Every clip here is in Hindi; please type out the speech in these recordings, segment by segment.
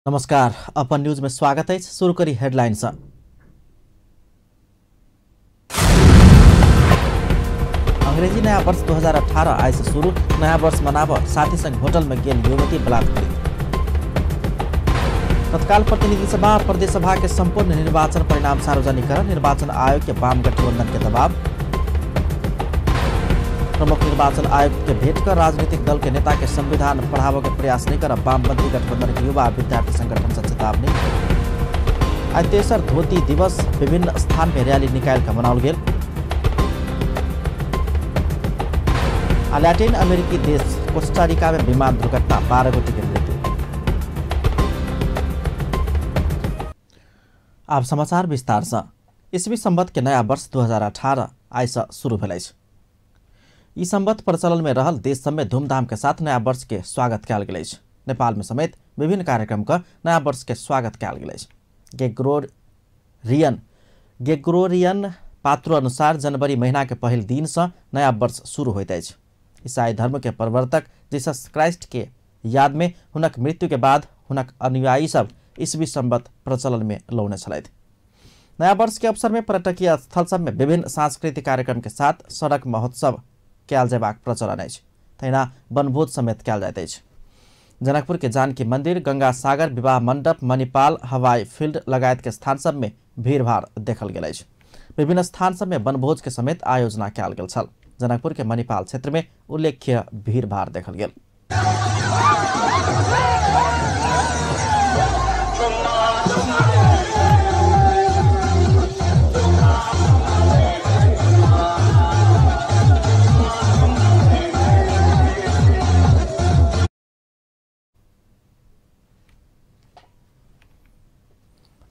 नमस्कार, अपन न्यूज में स्वागत है। शुरू करी हेडलाइन से। अंग्रेजी नया वर्ष 2018 आज से शुरू। नया वर्ष मनाव साथी संग होटल में गेल युवती बलात्कृत। तत्काल प्रतिनिधि सभा प्रदेश सभा के संपूर्ण निर्वाचन परिणाम सार्वजनिकरण। निर्वाचन आयोग के वाम गठबंधन के दबाव। प्रमुख निर्वाचन आयुक्त के भेंट कर राजनीतिक दल के नेता के संविधान पढ़ावे के प्रयास नहीं कर वामपंथी गठबंधन के युवा विद्यार्थी संगठन से चेतावनी। आज तेसर धोती दिवस विभिन्न स्थान में रैली निकाल कर मनाओल गेल। लैटिन अमेरिकी देश कोस्टारिका में विमान दुर्घटना 12 गोटी के मृत्यु। अब समाचार विस्तार से। ईस्वी संवत के नया वर्ष 2018 आज से शुरू भेल अछि। ई संवत प्रचलन में रहल देश सब में धूमधाम के साथ नया वर्ष के स्वागत कयल गेल अछि। नेपाल में समेत विभिन्न कार्यक्रम का नया वर्ष के स्वागत कयल गेल अछि। ग्रेगोरियन पात्रो अनुसार जनवरी महीना के पहिल दिन से नया वर्ष शुरू होइत अछि। ईसाई धर्म के प्रवर्तक जीसस क्राइस्ट के याद में हुनक मृत्यु के बाद हुनक अनुयायी सब ईस्वी संवत प्रचलन में लौने छलथि। नया वर्ष के अवसर में पर्यटकीय स्थल सब में विभिन्न सांस्कृतिक कार्यक्रम के साथ सड़क महोत्सव कयल जयबाक प्रचलन अछि। तहिना वनभोज समेत कयल जाइत अछि। जनकपुर के जानकी मंदिर, गंगा सागर, विवाह मंडप, मणिपाल, हवाई फील्ड लगायत के स्थान सब में भीड़भाड़ देखल गेल अछि। विभिन्न स्थान सब में वनभोज के समेत आयोजना कयल गेल छल। जनकपुर के मणिपाल क्षेत्र में उल्लेख्य भीड़भाड़ देखल गेल।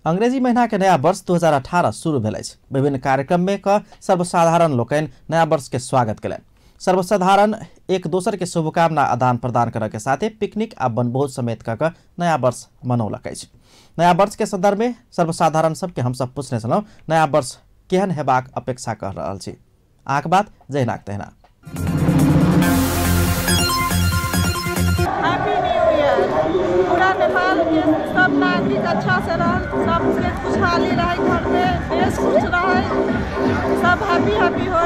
अंग्रेजी महीना के नया वर्ष 2018 शुरू भेल अछि। विभिन्न कार्यक्रम में सर्वसाधारण लोकनि नया वर्ष के स्वागत कयलनि। सर्वसाधारण एक दोसर के शुभकामना आदान प्रदान करय के साथे पिकनिक आ वनभोज समेत कऽ नया वर्ष मनौलक अछि। नया वर्ष के संदर्भ में सर्वसाधारण सबके हमसब पूछने छलहुँ नया वर्ष केहन हेबाक अपेक्षा कर रहल छी। आँख बात जहिनाक तहिना। पूरा नेपाल के सब नागरिक अच्छा से रह, सबसे खुशहाली रहे, घर में देश खुश रहे, सब हैप्पी हो।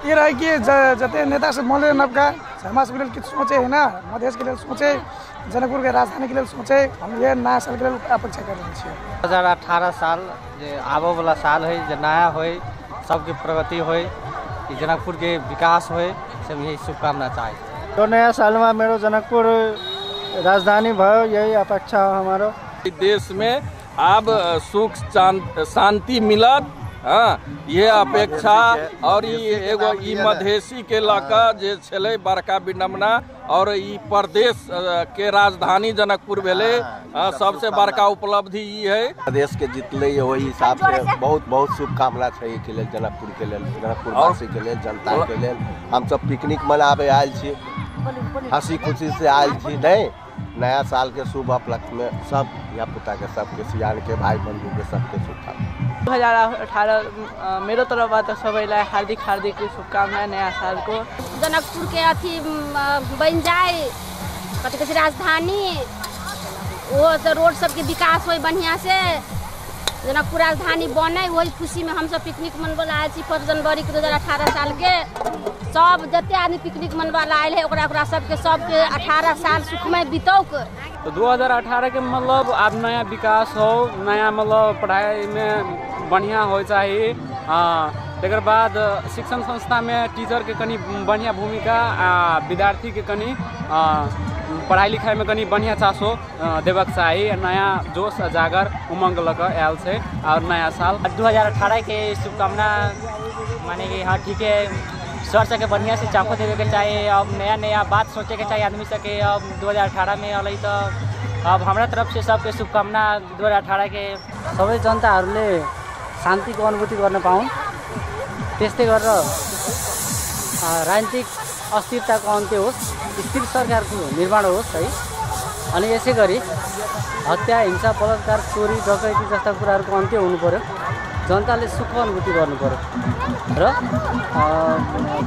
ये रहे कि जते नेता सब मोले नबका समाज के लिए किछ सोचे है ना, मधेश के लिए सोचे, जनकपुर के राजधानी के लिए सोचे। हम ये नया साल के लिए अपेक्षा कर रहे हैं। 2018 साल जे आबो वाला साल है, जे नया होय, सबके प्रगति होय, जनकपुर के विकास होय, सब यही शुभकामना चाहे। तो नया साल में मेरो जनकपुर राजधानी भयो, यही अपेक्षा हो हमारो। देश में अब सुख शांति मिलत, ये अपेक्षा। और एगो ई मधेसी के लका जे छले बड़का विडम्बना, और ई प्रदेश के राजधानी जनकपुर भेले सबसे बड़का उपलब्धि ई है। देश के जीतले वही हिसाब से बहुत बहुत शुभकामना छै के लेल, जनकपुर के लेल, जनकपुर वासी के लेल, जनता के लेल। हम सब पिकनिक मनाबे आयल छी, हंसी खुशी से आयल छी। नहीं, नया साल के शुभ उपलक्ष्य में सब या पुता के सबके सियान के भाई बंधु के सबके शुभकामना। 2018 मेरो तरफबाट सबैलाई हार्दिक शुभकामना नया साल को। जनकपुर के अथी बन जाए कथी कहै छै राजधानी, वो तो रोड सबके विकास हो बढ़िया से, जनकपुर राजधानी बने, वही खुशी में हम सब पिकनिक मनबे आयल छी। 1 जनवरी के 2018 साल के सब जते आदमी पिकनिक मनबे आयल है ओकरा सबके 18 साल सुखमय बीतौक। तो 2018 के मतलब अब नया विकास हो, नया मतलब पढ़ाई में बढ़िया हो चाहिए। तकर बाद शिक्षण संस्था में टीचर के कनी बढ़िया भूमिका, विद्यार्थी के कनी पढ़ाई लिखाई में कनी बढ़िया चासो देवक चाहिए। नया जोश जागर उमंग लग आयल से और नया साल 2018 के शुभकामना माने कि हाँ ठीक है, सोच के बढ़िया से चाको देवे के चाहिए। अब नया बात सोचे के चाहिए आदमी सबके। अब 2018 में अलै तो अब हमारा तरफ से सबके शुभकामना 2018 के। सबै जनताहरूले शान्तिको अनुभूति गर्न पाउन्, त्यस्तै गरेर राजनीतिक अस्थिरताको अन्त्य होस्, स्थिर सरकारको निर्माण होस् है। अनि यसै गरी हत्या, हिंसा, बलात्कार, चोरी, डकैती जस्ता कुराहरूको अन्त्य हुनु पर्यो। जनताले सुख अनुभूति गर्नु पर्यो र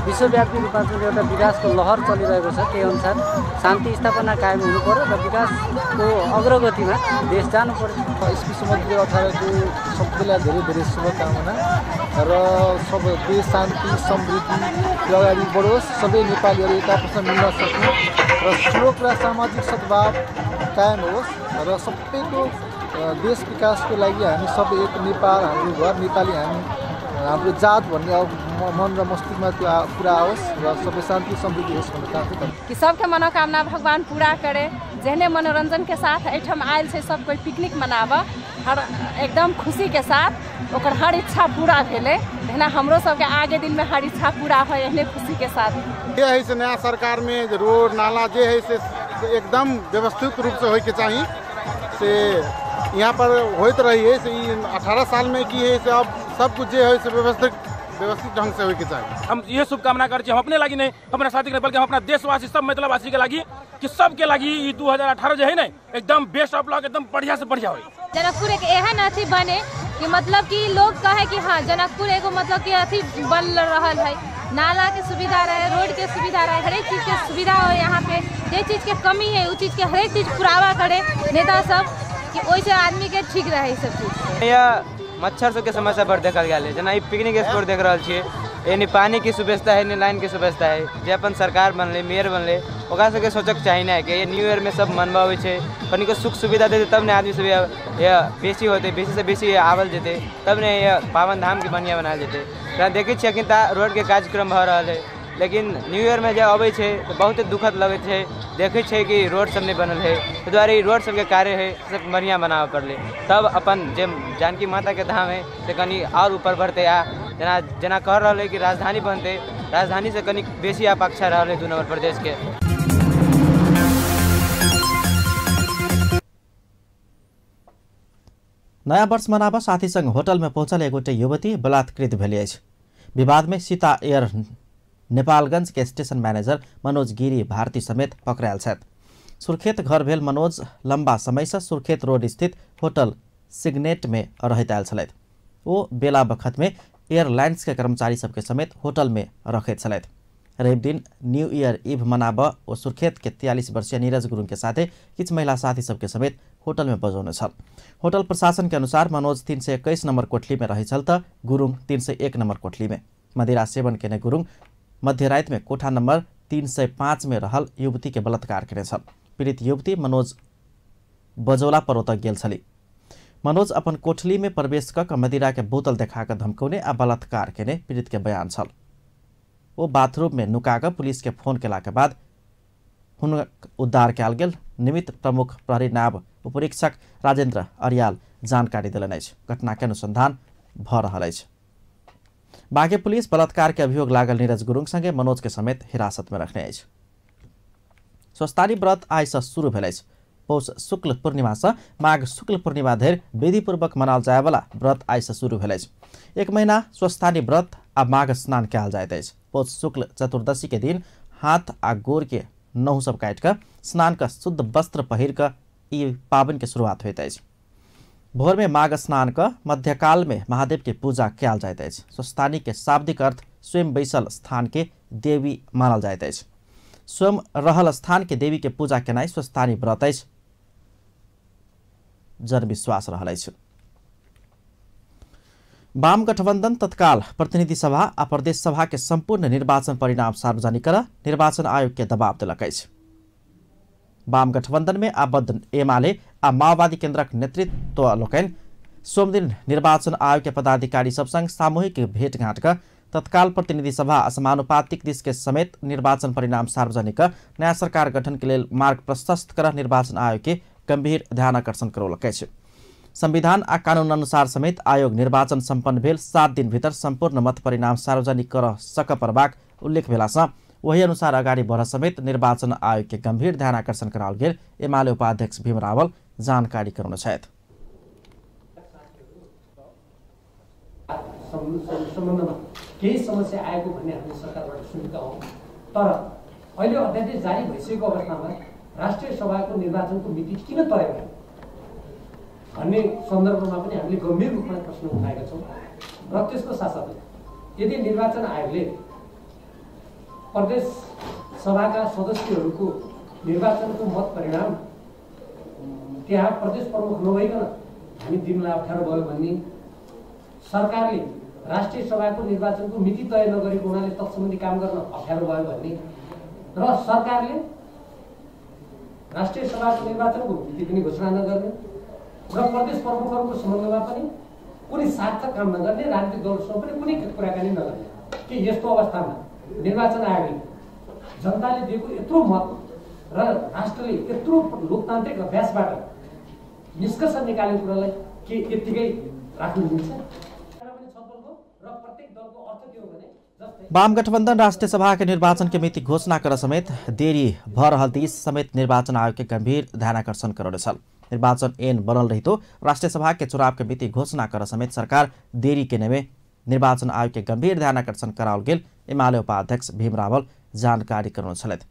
विश्वव्यापी रूपमा जुन एउटा विकासको लहर चलिरहेको छ त्यही अनुसार शान्ति स्थापना कायम हुनु पर्यो र विकासको अग्रगतिमा देश जानु पर्यो। इस्वी सम्वत 2018 को सबैलाई धेरै धेरै शुभकामना र सब देश शान्ति समृद्धि अगाडि बढोस्, सबै नेपालीहरू एकापसमा मिल्न सक्नु र श्लोक र सामाजिक सद्भाव कायम होस् र सबैको देश विकासको लागि हामी सबै एक नेपाल हाम्रो घर नेपाली हामी हाम्रो जात भन्ने मन र मस्तिष्कमा त्यो कुरा आओस् र सबै शान्ति समृद्धि होस् भन्न चाहन्छु कि सबके मनोकामना भगवान पूरा करे। जहने मनोरंजन के साथ एठम आयल से सब कोई पिकनिक मनावा हर एकदम खुशी के साथ ओकर हर इच्छा पूरा भेले ना हमरो सबके आगे दिन में हर इच्छा पूरा हो एहने खुशी के साथ। ये है से नया सरकार में रोड नाला जे है से एकदम व्यवस्थित रूप से होय के चाहिए से यहाँ पर होते रही है से 18 साल में की है से अब सब कुछ जो है से व्यवस्थित ढंग से होके चाहिए। हम ये शुभकामना करते हम अपने लगी नहीं अपना साथी के बल्कि हम अपना देशवासी सब मतलबवासी के लगी कि सबके लगी 2018 जो है ना एकदम बेस्ट ऑफ लक एकदम बढ़िया से बढ़िया हो। जनकपुर एक एहन अथी बने कि मतलब कि लोग कहे कि हाँ जनकपुर एगो मतलब कि अथी बन रहा है, नाला के सुविधा रहे, रोड के सुविधा रहे, हरेक चीज के सुविधा हो। यहाँ पे जे चीज के कमी है उस चीज के हरेक चीज पुरावा करे नेता सब कि वैसे आदमी के ठीक रहे सब चीज। मच्छर सबके समस्या बढ़ देखल गया जना पिकनिक स्पॉट देख रहा छे यानी पानी की सुव्यवस्था है, लाइन की सुव्यवस्था है। जे अपन सरकार बनले मेयर बनले ओकरा सबके सोचक चाहिए ना कि ये न्यू ईयर में सब मनबावे छे कनी को सुख सुविधा देते तब ने आदमी सब बेसी होते बेसी से बेसी आवल जेते तब ने ये पावन धाम के बढ़िया बनाल जेते। देखे छे कि रोड के कार्यक्रम भ रहा है लेकिन न्यू ईयर में जब अबै छे तो बहुत दुखद लगे छे देखे छे कि रोड सब नहीं बनल है तो द्वारा रोड सबके कार्य है सब बढ़िया बनावे पड़ले तब अपन जे जानकी माता के धाम है से कनी और ऊपर बढ़ते आ जना कह रहा है कि राजधानी बनते राजधानी से कनी बेसी अपेक्षा रहा 2 नंबर प्रदेश के। नया वर्ष मनाब साथी संग होटल में पहुंचल एगोटे युवती बलात्कृत भेल अछि। विवाद में सीता एयर नेपालगंज के स्टेशन मैनेजर मनोज गिरी भारती समेत पकड़ायल छथि। सुर्खेत घर भेल मनोज लंबा समय से सुर्खेत रोड स्थित होटल सिग्नेट में रहैत आयल छलथि। ओ बेला बखत में एयरलाइंस के कर्मचारी सबके समेत होटल में रखैत छलथि। रवि दिन न्यू ईयर इव मनाब ओ सुर्खेत के 43 वर्षीय नीरज गुरुङ के साथे किछ महिला साथी सबके समेत होटल में बजौने छल। होटल प्रशासन के अनुसार मनोज 321 नंबर कोठली में रहे छल त गुरुङ 301 नंबर कोठली में। मदिरा सेवन केने गुरुङ मध्यरात में कोठा नंबर 305 में रहल युवती के बलात्कार करे छल। पीड़ित युवती मनोज बजौला पर ओतऽ गेल छली। मनोज अपन कोठली में प्रवेश कऽ मदिरा के बोतल देखाकर धमकौने आ बलात्कार केने पीड़ित के बयान छल। वो बाथरूम में नुकाकर पुलिस के फोन केला के बाद हुनक उद्धार कयल गेल। निमित्त प्रमुख प्रहरी नायब उपरीक्षक राजेन्द्र अरियाल जानकारी देलनि अछि। घटना के अनुसंधान भ रहल अछि। बागे पुलिस बलात्कार के अभियोग लागल नीरज गुरुङ संगे मनोज के समेत हिरासत में रखने अछि। स्वस्थानी व्रत आइ से शुरू भेल अछि। पौष शुक्ल पूर्णिमा से माघ शुक्ल पूर्णिमा धरि विधिपूर्वक मनाल जाय वाला व्रत आइ से शुरू भेल अछि। 1 महीना स्वस्थानी व्रत आ माघ स्नान कयल जाइत अछि। पौष शुक्ल चतुर्दशी के दिन हाथ आ गोर के नहु सब काट कर स्नान का शुद्ध वस्त्र पहिर कर ई पावन के शुरुआत होइत अछि। भोर में माघ स्नान का मध्यकाल में महादेव के पूजा कयल जाइत अछि। स्वस्थानी के शाब्दिक अर्थ स्वयं बैसल स्थान के देवी मानल जाइत अछि। स्वयं रहल स्थान के देवी के पूजा केनाइ स्वस्थानी व्रत अछि जन विश्वास रहल अछि। वाम गठबंधन तत्काल प्रतिनिधि सभा आ प्रदेश सभा के संपूर्ण निर्वाचन परिणाम सार्वजनिक कर निर्वाचन आयोग के दबाव देलक अछि। वाम गठबंधन में आबद्ध एमाले आ माओवादी केन्द्रक नेतृत्व लोकनि सोमदिन निर्वाचन आयोग के पदाधिकारी सब संग सामूहिक भेंटघाट कर तत्काल प्रतिनिधि सभा असमानुपातिक दिश के समेत निर्वाचन परिणाम सार्वजनिक कर नया सरकार गठन के लिए मार्ग प्रशस्त कर निर्वाचन आयोग के गंभीर ध्यान आकर्षण करौलक अछि। संविधान आ कानून अनुसार समेत आयोग निर्वाचन संपन्न भेल 7 दिन भीतर संपूर्ण मत परिणाम सार्वजनिक कर सक परबाक उल्लेख भेला सँ वही अनुसार अगाडि बढ़ समेत निर्वाचन आयोग के गंभीर ध्यान आकर्षण कराओल गेल एमाले उपाध्यक्ष भीम रावल जानकारी गराउन छथि। सम्बन्धमा केही समस्या आएको भन्ने हामीले सरकारबाट सुनेका हौँ, तर अहिले अध्यादेश जारी भइसकेको अवस्थामा राष्ट्रिय सभाको निर्वाचनको मिति किन तय भयो भन्ने सन्दर्भमा पनि हामीले गम्भीर रूपमा प्रश्न उठाएका छौँ। र त्यसको साथसाथै यदि निर्वाचन आयोगले प्रदेश सभाका सदस्यहरूको निर्वाचनको मत परिणाम त्यहाँ प्रदेश प्रमुख नभइकन हामी दिनलाई अप्ठ्यारो भयो भन्ने, सरकारले राष्ट्रिय सभाको निर्वाचनको मिति तय नगरेको हुनाले तत्सम्बन्धी काम गर्न अप्ठ्यारो भयो भन्ने र सरकारले राष्ट्रिय सभाको निर्वाचनको मिति पनि घोषणा नगर्ने र प्रदेश प्रमुखहरूको सम्बन्धमा पनि कुनै सार्थक काम नगर्ने, राजनीतिक दलसँग पनि कुनै कुराकानी नगर्ने कि यस्तो अवस्थामा निर्वाचन आयोगले जनताले दिएको यत्रो मत र राष्ट्रले यत्रो लोकतान्त्रिक अभ्यासबाट निष्कर्ष निकालेको कुरालाई के यत्तिकै राख्नु मिल्छ? वाम गठबंधन राष्ट्रीय सभा के निर्वाचन के मिति घोषणा कर समेत देरी भ रहल दिस समेत निर्वाचन आयोग के गंभीर ध्यानाकर्षण करौले छल। निर्वाचन ऐन बनल रही तो राष्ट्रीय सभा के चुनाव के मिति घोषणा कर समेत सरकार देरी के नेमे निर्वाचन आयोग के गंभीर ध्यानाकर्षण कराओल गेल एमाले उपाध्यक्ष भीम रावल जानकारी करौने छलैथ।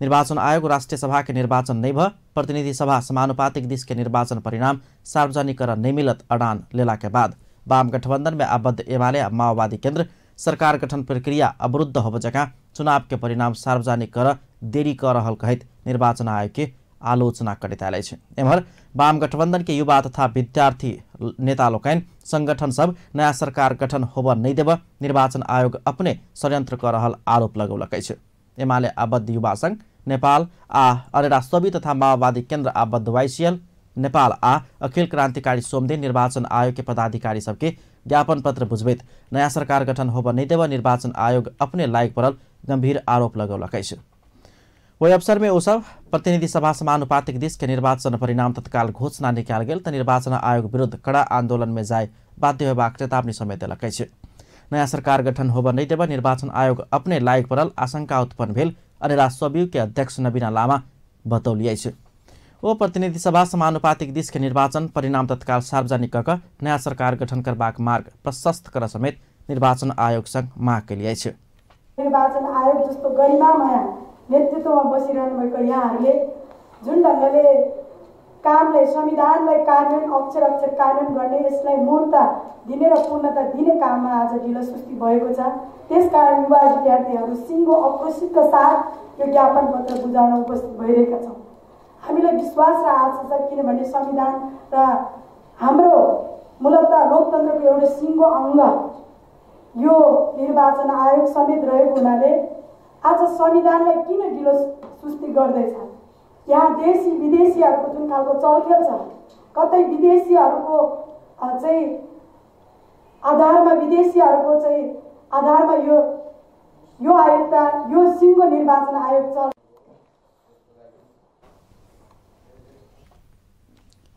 निर्वाचन आयोग राष्ट्रीय सभा के निर्वाचन नहीं भ प्रतिनिधि सभा समानुपातिक दिश के निर्वाचन परिणाम सार्वजनिक कर नहीं मिलत अडान लेला के बाद वाम गठबंधन में आबद्ध एमाले माओवादी केंद्र सरकार गठन प्रक्रिया अवरुद्ध हो जगह चुनाव के परिणाम सार्वजनिक कर देरी कर रहल कहित निर्वाचन आयोग के आलोचना करैत आएल अछि। एम्हर वाम गठबंधन के युवा तथा विद्यार्थी नेता लोकनि संगठन सब नया सरकार गठन होब नहीं देब निर्वाचन आयोग अपने षड्यंत्र कर रहल आरोप लगौलक अछि। एमाले आबद्ध युवा संघ नेपाल आ अरेरा सोबी तथा माओवादी केन्द्र आबद्ध वाइसिएल नेपाल आ अखिल क्रान्तिकारी सोमदेन निर्वाचन आयोग के पदाधिकारी सबके ज्ञापन पत्र बुझबैत नया सरकार गठन होब नहीं देव निर्वाचन आयोग अपने लायक पड़ल गंभीर आरोप लगौलक अछि। वही अवसर में ओ सब प्रतिनिधि सभा समानुपातिक दिश के निर्वाचन परिणाम तत्काल घोषणा निकाल गेल त निर्वाचन आयोग विरुद्ध कड़ा आंदोलन में जाए बाध्य होबाक चेतावनी समेत देलक अछि। नया सरकार गठन होब नहीं देव निर्वाचन आयोग अपने लायक पड़ल आशंका उत्पन्न भेल अनेरा स्वयं के अध्यक्ष नवीना लामा बतौली अछि। ओ प्रतिनिधि सभा समानुपातिक दिश के निर्वाचन परिणाम तत्काल सार्वजनिक कर नया सरकार गठन करबाक मार्ग प्रशस्त कर समेत निर्वाचन आयोग संग माग केलिए अछि। निर्वाचन आयोग जस्तो गरिमामय नेतृत्वमा बसिरहनु भएको यहाँहरूले जुन ढङ्गले कामलाई संविधानलाई कार्यान्वयन अक्षर अक्षर कार्यान्वयन गर्ने यसलाई मूर्त दिने र पूर्णता दिने काममा आज ढिलोसुस्ती भएको छ। त्यसकारण युवा विद्यार्थीहरू सिङ्गो आक्रोशितका साथ यो ज्ञापन पत्र बुझाउन उपस्थित भइरहेका छौँ। हामीलाई विश्वास र आशा छ किनभने संविधान र हाम्रो मूलतः लोकतन्त्रको एउटा सिङ्गो अङ्ग यो निर्वाचन आयोग समेत रहेको हुनाले आज संविधानलाई किन ढिलो सुस्ती गर्दैछ? यहाँ देशी विदेशीहरूको जुन खालको चलखेल छ, कतै विदेशीहरूको चाहिँ आधारमा विदेशीहरूको चाहिँ आधारमा यो आयोगता यो सिङ्गो निर्वाचन आयोग चल।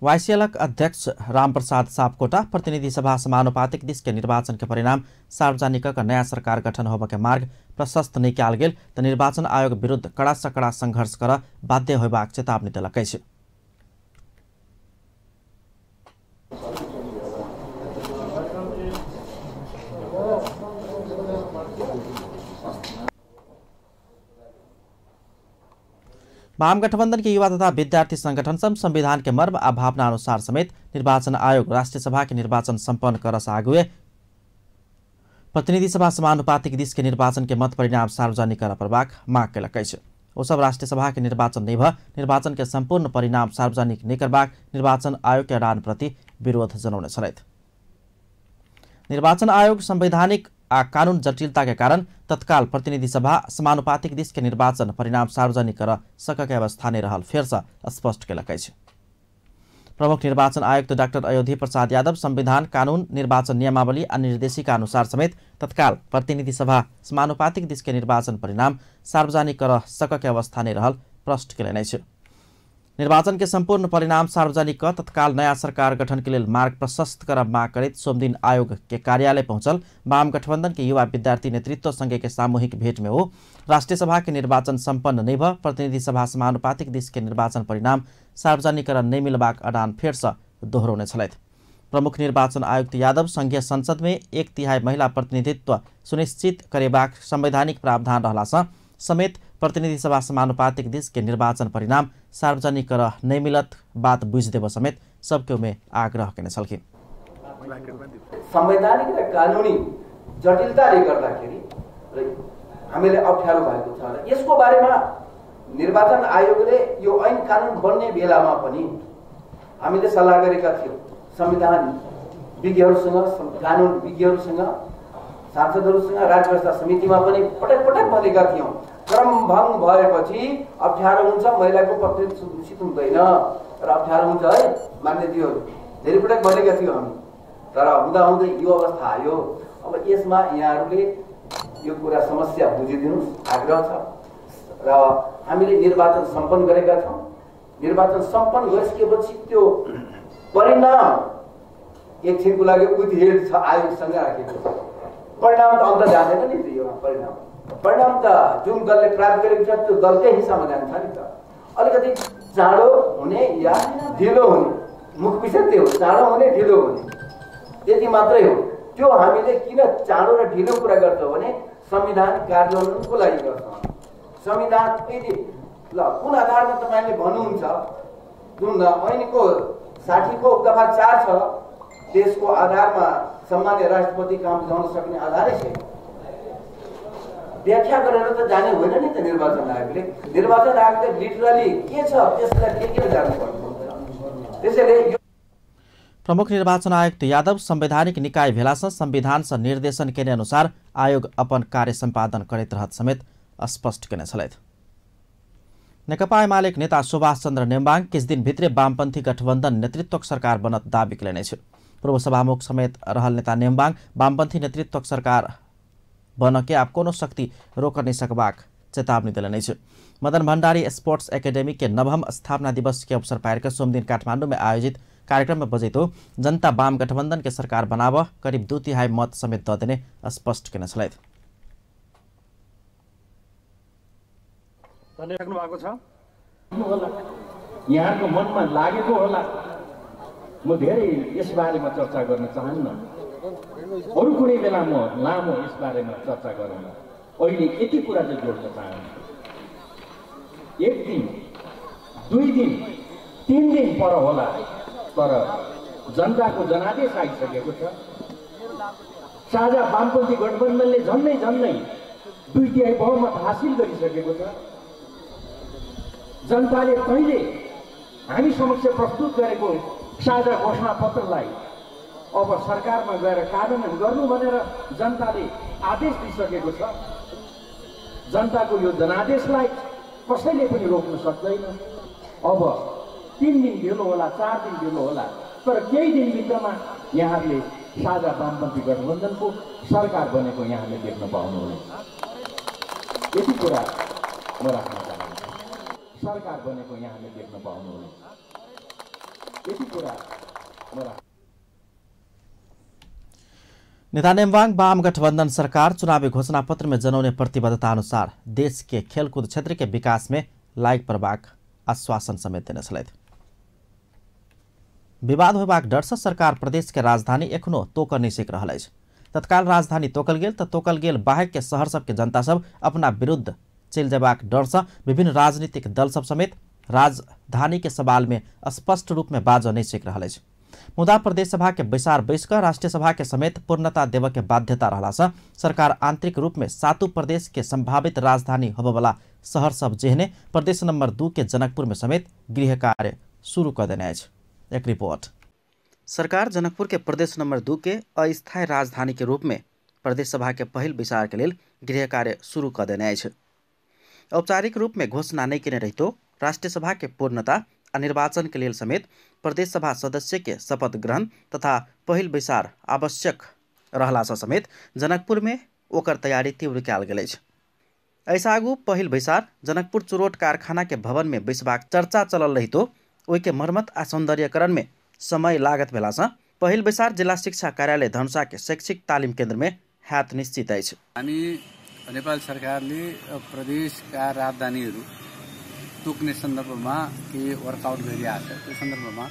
वाइसिएलक अध्यक्ष रामप्रसाद सापकोटा प्रतिनिधि सभा समानुपातिक दिश के निर्वाचन के परिणाम सार्वजनिक कर नया सरकार गठन होब के मार्ग प्रशस्त निकाल गेल त निर्वाचन आयोग विरुद्ध कड़ा से कड़ा संघर्ष कर बाध्य होबाक चेतावनी देलक अछि। वाम गठबंधन के युवा तथा विद्यार्थी संगठन सब संविधान के मर्म आ भावना अनुसार समेत निर्वाचन आयोग राष्ट्रीय सभा के निर्वाचन संपन्न करस आगुए प्रतिनिधि सभा समानुपातिक दिश के निर्वाचन के मत परिणाम सार्वजनिक कर परबाक माग केलक अछि। ओ सब राष्ट्रीय सभा के निर्वाचन नहीं भ निर्वाचन के संपूर्ण परिणाम सार्वजनिक नहीं करबाक निर्वाचन आयोग के ऐलान प्रति विरोध जनाउने छलैथ। निर्वाचन आयोग संवैधानिक आ कानून जटिलता के कारण तत्काल प्रतिनिधि सभा समानुपातिक दिश के निर्वाचन परिणाम सार्वजनिक कर सकके अवस्था नहीं रहल फेर से स्पष्ट केलक अछि। प्रमुख निर्वाचन आयुक्त डाक्टर अयोधी प्रसाद यादव संविधान कानून निर्वाचन नियमावली आ निर्देशिका अनुसार समेत तत्काल प्रतिनिधि सभा समानुपातिक दिश के निर्वाचन परिणाम सार्वजनिक कर सकके अवस्था नहीं रहल प्रश्न केलनि अछि। निर्वाचन के संपूर्ण परिणाम सार्वजनिक कर तत्काल नया सरकार गठन के लिए मार्ग प्रशस्त कर माग करैत सोमदिन आयोग के कार्यालय पहुंचल वाम गठबंधन के युवा विद्यार्थी नेतृत्व संघ के सामूहिक भेंट में हो राष्ट्रीय सभा के निर्वाचन संपन्न नहीं भ प्रतिनिधि सभा समानुपातिक दिश के निर्वाचन परिणाम सार्वजनिकरण नहीं मिलबाक अडान फेर से दोहोरौने छलैथ। प्रमुख निर्वाचन आयुक्त यादव संघीय संसद में 1/3 महिला प्रतिनिधित्व सुनिश्चित करेबाक संवैधानिक प्रावधान रहला समेत प्रतिनिधि सभा समानुपातिक दिश के निर्वाचन परिणाम सार्वजनिक कर नहीं मिलत बात बुझ देव समेत सबके में आग्रह केने छलखिन। संवैधानिक र कानुनी जटिलताले गर्दाखेरि हामीले अप्ठ्यारो भएको छ र यसको बारेमा निर्वाचन आयोगले यो ऐन कानुन बन्ने बेलामा पनि हामीले सल्लाह गरेका थियौँ। संविधान विज्ञहरूसँग, कानुन विज्ञहरूसँग, सांसदहरूसँग, राज्य व्यवस्था समितिमा पनि पटक पटक भनेका थियौँ क्रमभङ्ग भएपछि अप्ठ्यारो हुन्छ, महिलाको प्रतिनिधित्व सुनिश्चित हुँदैन र अप्ठ्यारो हुन्छ है मान्यज्यूहरू, धेरै पटक भनेका थियौँ हामी। तर हुँदाहुँदै यो अवस्था आयो। अब यसमा यहाँहरूले यो कुरा समस्या बुझिदिनुहोस्, आग्रह छ। र हामीले निर्वाचन सम्पन्न गरेका छौँ। निर्वाचन सम्पन्न गरिसकेपछि त्यो परिणाम एकछिनको लागि उद्हेड छ, आयोगसँग राखेको छ। परिणाम त अन्त जाँदैन नि त। यो परिणाम त जुन दलले प्राप्त गरेको छ त्यो दलकै हिस्सामा जान्छ नि त। अलिकति चाँडो हुने या ढिलो हुने, मुख्य विषय त्यो हो, चाँडो हुने ढिलो हुने, त्यति मात्रै हो। त्यो हामीले किन चाँडो र ढिलो कुरा गर्छौँ भने संविधान कार्यान्वयनको लागि गर्छौँ। संविधान यदि ल कुन आधारमा तपाईँले भन्नुहुन्छ, जुन ऐनको 60 दफा 4 छ, त्यसको आधारमा सम्मान्य राष्ट्रपति काम बुझाउन सक्ने आधारै छैन। व्याख्या गरेर त जाने होइन नि त निर्वाचन आयोगले। निर्वाचन आयोगले लिटरली के छ त्यसलाई के जानु पर्छ। त्यसैले प्रमुख निर्वाचन आयुक्त यादव संवैधानिक निकाय भेलासँ संविधान से निर्देशन केने अनुसार आयोग अपन कार्य संपादन करैत रहत समेत स्पष्ट केने छलैथ। नेकपा एमाले नेता सुभाष चन्द्र नेम्बाङ किछ दिन भित्रै वामपन्थी गठबन्धन नेतृत्वक सरकार बनत दाबी केने छ। पूर्व सभामुख समेत रहल नेता नेम्बाङ वामपन्थी नेतृत्वक सरकार बन के आप कोनो शक्ति रोक नहीं सकबाक चेतावनी दिलने छ। मदन भण्डारी स्पोर्ट्स एकेडमी के नवम स्थापना दिवस के अवसर पाएर सोमदिन काठमाडौँ में आयोजित कार्यक्रम में बजैतो जनता वाम गठबन्धन के सरकार बनाव करीब 2/3 मत समेत दिने स्पष्ट केने छलैथ। यहाँको मनमा लागेको होला, म धेरै यस बारेमा चर्चा गर्न चाहन्न। अरू कुनै बेला म लामो यस बारेमा चर्चा गरौँ। अहिले यति कुरा चाहिँ जोड्न चाहन्छु। 1 दिन, 2 दिन, 3 दिन पर होला, तर जनताको जनादेश आइसकेको छ। साझा वामपन्थी गठबन्धनले झन्नै 2/3 बहुमत हासिल गरिसकेको छ। जनताले कहिले हामी समक्ष प्रस्तुत गरेको साझा घोषणा पत्रलाई अब सरकारमा गएर कार्यान्वयन गर्नु भनेर जनताले आदेश दिइसकेको छ। जनताको यो जनादेशलाई कसैले पनि रोक्न सक्दैन। अब 3 दिन ढिलो होला, 4 दिन ढिलो होला, तर केही दिनभित्रमा यहाँले साझा वामपन्थी गठबन्धनको सरकार बनेको यहाँले देख्न पाउनुहुनेछ। यति कुरा म राख्न चाहन्छु। सरकार बनेको यहाँले देख्न पाउनुहुनेछ। यति कुरा म राख्न। नेता नेम्बाङ वाम गठबन्धन सरकार चुनावी घोषणा पत्र में जनाउने प्रतिबद्धता अनुसार देश के खेलकूद क्षेत्र के विकास में लायक प्रभाग आश्वासन समेत देने छलैथ। विवाद होबाक डर से सरकार प्रदेश के राजधानी एखनो तोकल नहीं सक रहल अछि। तत्काल राजधानी तोकल गेल तो तोकल गेल बाहक के शहर सब के जनता सब अपना विरुद्ध चल जबाक डर से विभिन्न राजनीतिक दल सब समेत राजधानी के सवाल में स्पष्ट रूप में बाज नहीं सक रहल अछि। मुदा प्रदेश सभा के बैसार बैस कर राष्ट्रीय सभा के समेत पूर्णता देव के बाध्यता रहला से सरकार आंतरिक रूप में 7 प्रदेश के संभावित राजधानी होबे वाला शहर सब जेहने प्रदेश नंबर 2 के जनकपुर में समेत गृह कार्य शुरू कर देने अछि। एक रिपोर्ट। सरकार जनकपुर के प्रदेश नंबर 2 के अस्थायी राजधानी के रूप में प्रदेश सभा के पहल विचार के लिए गृह कार्य शुरू कर देने अछि। औपचारिक रूप में घोषणा नहीं केने रहितो राष्ट्रीय सभा के पूर्णता निर्वाचन के लिए समेत प्रदेश सभा सदस्य के शपथ ग्रहण तथा पहल विचार आवश्यक रहला समेत जनकपुर में ओकर तैयारी तीव्र कयल गेल अछि। ऐसा आगू पहल विचार जनकपुर चुरोट कारखाना के भवन में बैसबाक चर्चा चलल रहितो ओहि के मरम्मत आ सौंदर्यकरण में समय लागत भेला से पहल विचार जिला शिक्षा कार्यालय धनुषा के शैक्षिक तालिम केन्द्र में हैत निश्चित अछि। हामी नेपाल सरकारले प्रदेशका राजधानीहरू तोक्ने सन्दर्भमा के वर्कआउट गरिरहेको छ। त्यो सन्दर्भमा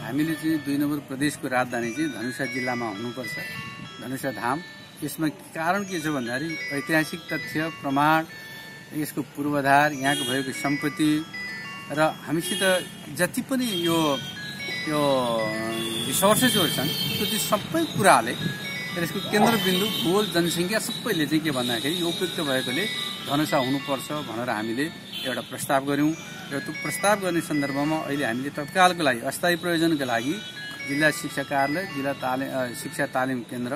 हामीले चाहिँ 2 नम्बर प्रदेशको राजधानी चाहिँ धनुषा जिल्लामा हुनुपर्छ, धनुषा धाम। यसमा कारण के छ भन्दाखेरि ऐतिहासिक तथ्य प्रमाण, यसको पूर्वाधार, यहाँको भएको सम्पत्ति र हामीसित जति पनि यो यो रिसोर्सेसहरू छन् त्यो चाहिँ सबै कुराले यसको केन्द्रबिन्दु भूगोल जनसङ्ख्या सबैले चाहिँ के भन्दाखेरि यो उपयुक्त भएकोले धनुषा हुनुपर्छ भनेर हामीले एउटा प्रस्ताव गऱ्यौँ र त्यो प्रस्ताव गर्ने सन्दर्भमा अहिले हामीले तत्कालको लागि अस्थायी प्रयोजनको लागि जिल्ला शिक्षा कार्यालय जिल्ला शिक्षा तालिम केन्द्र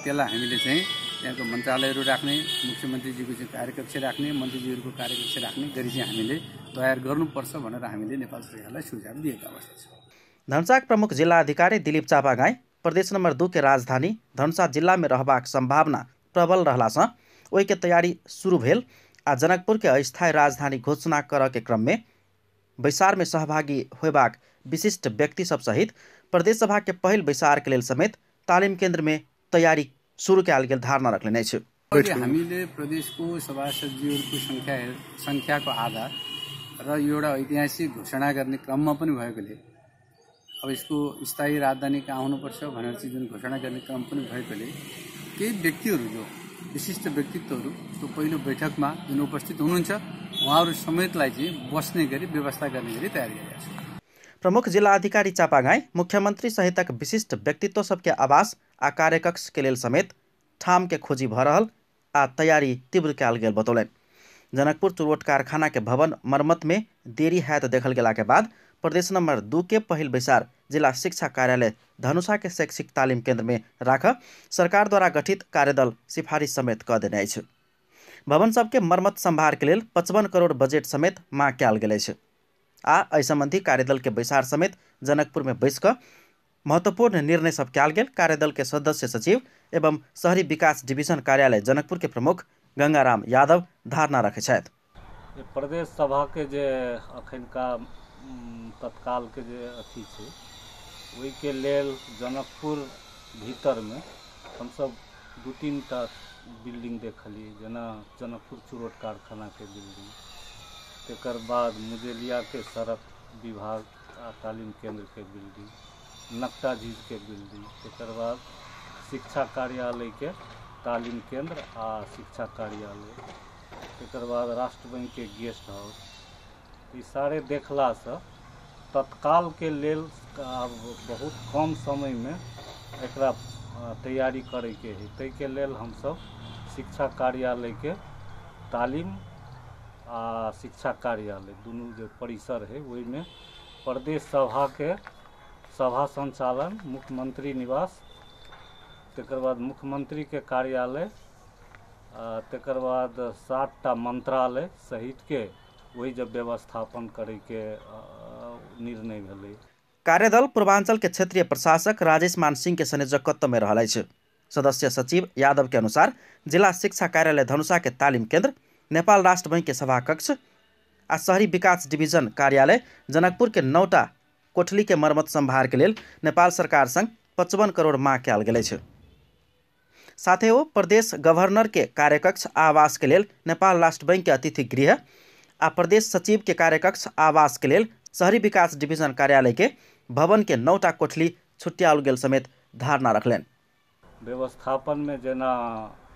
त्यसलाई हामीले चाहिँ त्यहाँको मन्त्रालयहरू राख्ने मुख्यमन्त्रीजीको चाहिँ कार्यकक्ष राख्ने मन्त्रीजीहरूको कार्यकक्ष राख्ने गरी चाहिँ हामीले तयार गर्नुपर्छ भनेर हामीले नेपाल सरकारलाई सुझाव दिएका अवस्था छ। धनुषाक प्रमुख जिल्ला अधिकारी दिलीप चापागाई प्रदेश नंबर 2 के राजधानी धनुषा जिला में रहबाक संभावना प्रबल रहलासँ ओहि के तैयारी शुरू भेल आ जनकपुर के अस्थायी राजधानी घोषणा कर के क्रम में बैसार में सहभागी होबाक विशिष्ट व्यक्ति सब सहित प्रदेश सभा के पहिल बैसार के लेल समेत तालिम केन्द्र में तैयारी शुरू कयल गेल धारणा रखले छ। हामीले प्रदेशको सभासदजीहरूको संख्याको आधार र एउटा ऐतिहासिक घोषणा गर्ने क्रममा पनि भएकोले अब यसको स्थायी राजधानी कहाँ हुनुपर्छ भनेर चाहिँ जुन घोषणा गर्ने क्रम पनि भएकोले केही व्यक्तिहरू जो विशिष्ट व्यक्तित्वहरू त्यो पहिलो बैठकमा जुन उपस्थित हुनुहुन्छ उहाँहरू समेतलाई चाहिँ बस्ने गरी व्यवस्था गर्ने गरी तयारी गरिरहेको छ। प्रमुख जिला अधिकारी चापागाई मुख्यमंत्री सहितक विशिष्ट व्यक्तित्व सबके आवास आ कार्यकक्ष के लेल समेत ठाम के खोजी भ रहल आ तैयारी तीव्र कयल गेल बतौलन। जनकपुर चुरोट कारखाना के भवन मरम्मत में देरी हैत देखल गेला के बाद प्रदेश नंबर 2 के पहिल बैसार जिला शिक्षा कार्यालय धनुषा के शैक्षिक तालिम केन्द्र में राख सरकार द्वारा गठित कार्यदल सिफारिश समेत क देने छ। भवन सबके मरम्मत संभार के लेल 55 करोड़ बजेट समेत मांग कयल गेल छ। आ एहि संबंधी कार्यदल के बैसार समेत जनकपुर में बैस कर महत्वपूर्ण निर्णय सब कयल गेल। कार्यदल के सदस्य सचिव एवं शहरी विकास डिवीजन कार्यालय जनकपुर के प्रमुख गंगाराम यादव धारणा रखे छथि। प्रदेश सभा के जे अखन का तत्काल के जे अथी छै ओहि के लेल जनकपुर भीतर में हम सब 2-3 टा बिल्डिंग देखलिए, जेना जनकपुर चुरोट कारखाना के बिल्डिंग, तकर बाद मुजेलिया के सड़क विभाग आ तालीम केंद्र के बिल्डिंग, नकटा झील के बिल्डिंग, तकर बाद शिक्षा कार्यालय के तालीम केंद्र आ शिक्षा कार्यालय, तकर बाद राष्ट्र बैंक के गेस्ट हाउस, ये सारे देखला से तत्काल के लेल अब बहुत कम समय में एकरा तैयारी करे के है। तै के लेल हम सब शिक्षा कार्यालय के तालीम आ शिक्षा कार्यालय दोनों जो परिसर है वही में प्रदेश सभा के सभा संचालन, मुख्यमंत्री निवास, तकर बाद मुख्यमंत्री के कार्यालय, तकर बाद 7 टा मंत्रालय सहित के वही जब व्यवस्थापन करे के निर्णय भेलै। कार्यदल पूर्वांचल के क्षेत्रीय प्रशासक राजेश मान सिंह के संयोजकत्व में रहल अछि। सदस्य सचिव यादव के अनुसार जिला शिक्षा कार्यालय धनुषा के तालीम केंद्र, नेपाल राष्ट्र बैंक के सभा कक्ष आ शहरी विकास डिवीजन कार्यालय जनकपुर के 9 टा कोठली के मरम्मत संभार के लेल नेपाल सरकार संग 55 करोड़ मांग कयल गेल अछि। साथे ओ प्रदेश गवर्नर के कार्यकक्ष आवास के लेल नेपाल राष्ट्र बैंक के अतिथि गृह आ प्रदेश सचिव के कार्यकक्ष आवास के लेल शहरी विकास डिवीजन कार्यालय के भवन के 9 टा कोठली छुट्याओल गेल समेत धारणा रखलेन। व्यवस्थापन में जेना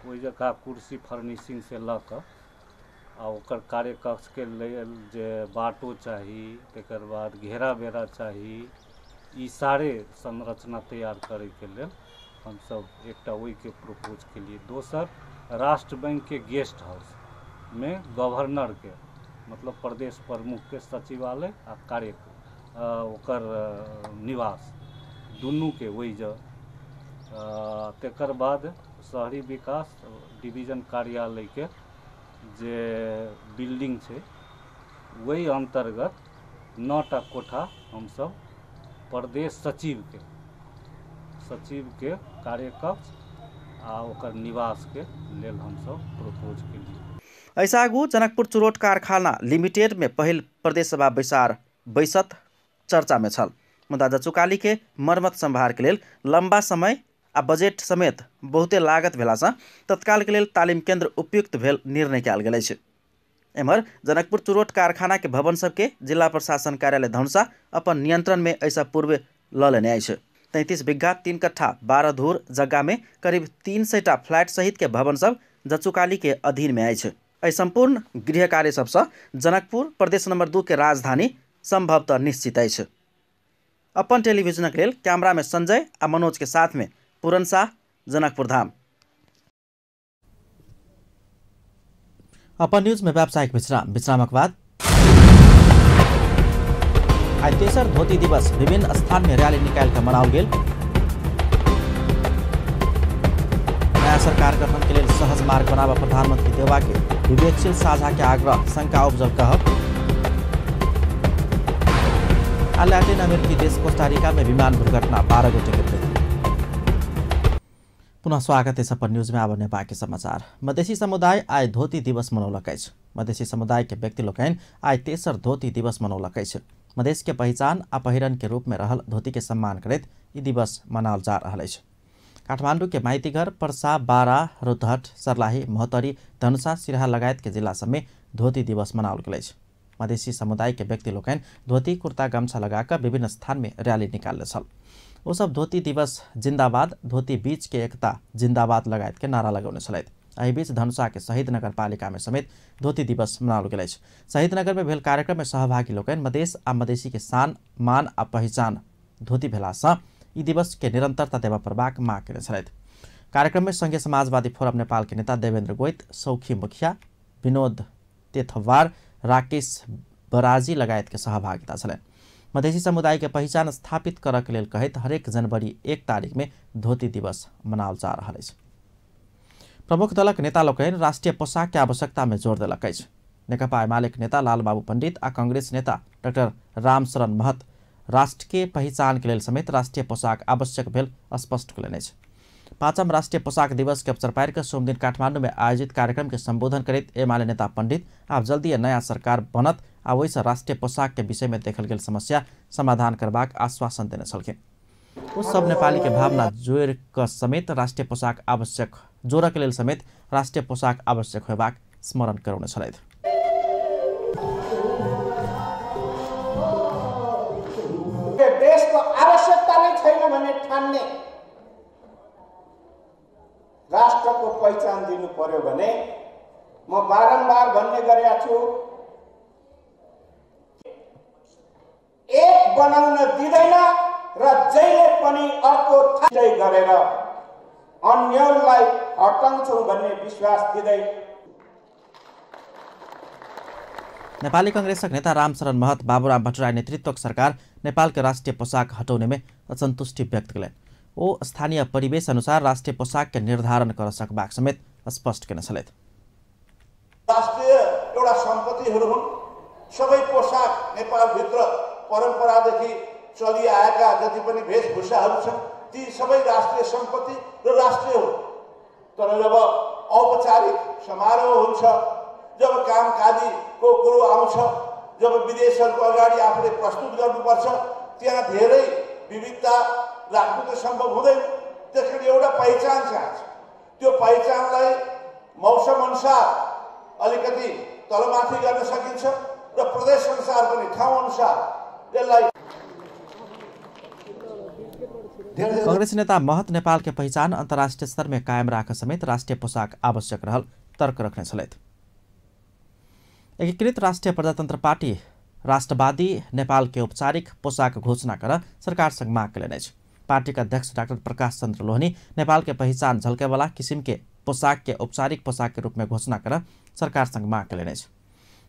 ओहि जगह कुर्सी फर्निशिंग से ल क आ ओकर कार्यकक्ष के लेल जे बाटो चाही, तकर बाद घेरा बेरा चाही, ई सारे संरचना तैयार करे के लेल हम सब एकटा ओहि के प्रपोज के लिए। दोसर, राष्ट्र बैंक के गेस्ट हाउस में गवर्नर के मतलब प्रदेश प्रमुख के सचिवालय आ कार्य ओकर निवास दुनू के वही जगह। तकर बाद शहरी विकास डिवीजन कार्यालय के जे बिल्डिंग छै वही अंतर्गत 9 टा कोठा हम सब प्रदेश सचिव के कार्यकक्ष आ ओकर निवास के लेल हम सब प्रपोज के लिए। ऐसा आगू जनकपुर चुरोट कारखाना लिमिटेड में पहिल प्रदेश सभा बैसार बैसत चर्चा में छल। मुदा जचुकाली के मरम्मत संभार के लेल लंबा समय आ बजेट समेत बहुते लागत भेलासँ तत्काल के लेल तालीम केंद्र उपयुक्त भेल निर्णय कयल गेल अछि। एम्हर जनकपुर चुरोट कारखाना के भवन सबके जिला प्रशासन कार्यालय धनुषा अपन नियंत्रण में ऐसा पूर्व ल लेने अछि। 33 बिघा 3 कट्ठा 12 धूर जगह में करीब 300 टा फ्लैट सहित के भवन सब जचुकाली के अधीन में अछि। एहि संपूर्ण गृह कार्य सबसँ जनकपुर प्रदेश नंबर 2 के राजधानी संभवतः निश्चित अछि। अपन टेलीविजनक लेल कैमरा में संजय आ मनोज के साथ में पूरन शाह, जनकपुर धाम। अपन न्यूज में व्यावसायिक विश्रामक बाद आज तेसर धोती दिवस विभिन्न स्थान में रैली निकाल कर मनाओल गेल। नया सरकार गठन के लिए सहज मार्ग बनावा प्रधानमंत्री देवा के विवेकशील साझा के आग्रह शंका उपजल कहब। लैटिन अमेरिकी देश कोस्टारिका में विमान दुर्घटना 12 गोटे के मृत्यु। पुनः स्वागत है अपन न्यूज में। अब नेपाल के समाचार। मधेसी समुदाय आज धोती दिवस मनौलक अछि। मधेसी समुदाय के व्यक्ति लोकनि आज तेसर धोती दिवस मनौलक अछि। मधेश के पहचान आ पहिरन के रूप में रहल धोती के सम्मान करैत ई दिवस मनाओल जा रहल अछि। काठमांडू के माइतीघर, पर्सा, बारा, रौतहट, सर्लाही, महोत्तरी, धनुषा, सिराहा लगायत के जिला सब में धोती दिवस मनाओल गेल अछि। मधेसी समुदाय के व्यक्ति लोकनि धोती, कुर्ता, गमछा लगाकर विभिन्न स्थान में रैली निकालने छल। वो सब धोती दिवस जिंदाबाद, धोती बीच के एकता जिंदाबाद लगायत के नारा लगौने छलथि। एहि बीच धनुषा के शहीद नगर पालिका में समेत धोती दिवस मनाओल गेल अछि। शहीद नगर में भेल कार्यक्रम में सहभागी लोकनि मधेश आ मधेसी के शान, मान आ पहिचान धोती भेलासँ ई दिवस के निरंतरता देवा प्रबाक माग केने छलथि। कार्यक्रम में संघीय समाजवादी फोरम नेपाल के नेता देवेन्द्र गोइत, सौखी मुखिया, विनोद तेथवार, राकेश बराजी लगायत के सहभागिता छलनि। मधेसी समुदाय के पहचान स्थापित करऽ के लेल कहैत हरेक जनवरी 1 तारीख में धोती दिवस मनाओल जा रहल अछि। प्रमुख दलक नेता लोकनि राष्ट्रीय पोशाक के आवश्यकता में जोर देलक अछि। नेकपा एमालेक नेता लालबाबू पंडित आ कांग्रेस नेता डॉक्टर रामशरण महत राष्ट्र के पहचान के लेल समेत राष्ट्रीय पोशाक आवश्यक भेल स्पष्ट कयलनि अछि। 5म राष्ट्रीय पोशाक दिवस के अवसर पार सोम दिन काठमांडू में आयोजित कार्यक्रम के संबोधन करैत एमाले नेता पंडित आब जल्दी नया सरकार बनत आ ओहिसँ राष्ट्रीय पोशाक के विषय में देखल गेल समस्या समाधान करबाक आश्वासन देने छलखिन। ओ सब नेपाली के भावना जोड़ क समेत राष्ट्रीय पोशाक आवश्यक जोड़ के लेल समेत राष्ट्रीय पोशाक आवश्यक होबाक स्मरण करौने छलथि। देशको आवश्यकता नै छैन भन्ने ठान्ने राष्ट्रको पहिचान दिनु पर्यो भने म बारम्बार भन्ने गरेका छु, एक बनाउन दिदैन र जहिले पनि अर्को ठाउँै गरेर अन्यलाई हटाउँछौ भन्ने विश्वास दिँदै नेपाली कांग्रेसक नेता रामशरण महत बाबुराम भट्टराई नेतृत्वक सरकार नेपाल के राष्ट्रीय पोशाक हटाउने में असंतुष्टि व्यक्त कयलनि। ओ स्थानीय परिवेश अनुसार राष्ट्रीय पोशाक के निर्धारण कर सकबाक समेत स्पष्ट केने छलथि। राष्ट्रिय एउटा सम्पत्तिहरू हुन्। सबै पोशाक नेपालभित्र परम्परादेखि चलिआएका जति पनि वेशभूषाहरू छन् ती सबै राष्ट्रिय सम्पत्ति र राष्ट्रिय हुन्। तर जब औपचारिक समारोह हुन्छ, जब कामकाजीको कुरो आउँछ, जब विदेशहरूको अगाडि आफूले प्रस्तुत गर्नुपर्छ, त्यहाँ धेरै विविधता राख्नु त सम्भव हुँदैन। त्यसैले एउटा पहिचान चाहिन्छ। त्यो पहिचानलाई मौसम अनुसार अलिकति तलमाथि गर्न सकिन्छ र प्रदेश अनुसार पनि ठाउँ अनुसार यसलाई। कांग्रेस नेता महत नेपाल के पहिचान अंतर्राष्ट्रीय स्तर में कायम राख समेत राष्ट्रीय पोशाक आवश्यक रहल तर्क रखने छलथि। एकीकृत राष्ट्रीय प्रजातन्त्र पार्टी राष्ट्रवादी नेपाल के औपचारिक पोशाक घोषणा कर सरकार संग माग कयलनि अछि। पार्टी का अध्यक्ष डॉक्टर प्रकाश चंद्र लोहनी नेपाल के पहचान झलके वाला किसिम के पोशाक के औपचारिक पोशाक के रूप में घोषणा कर सरकार संग माग कयलनि अछि।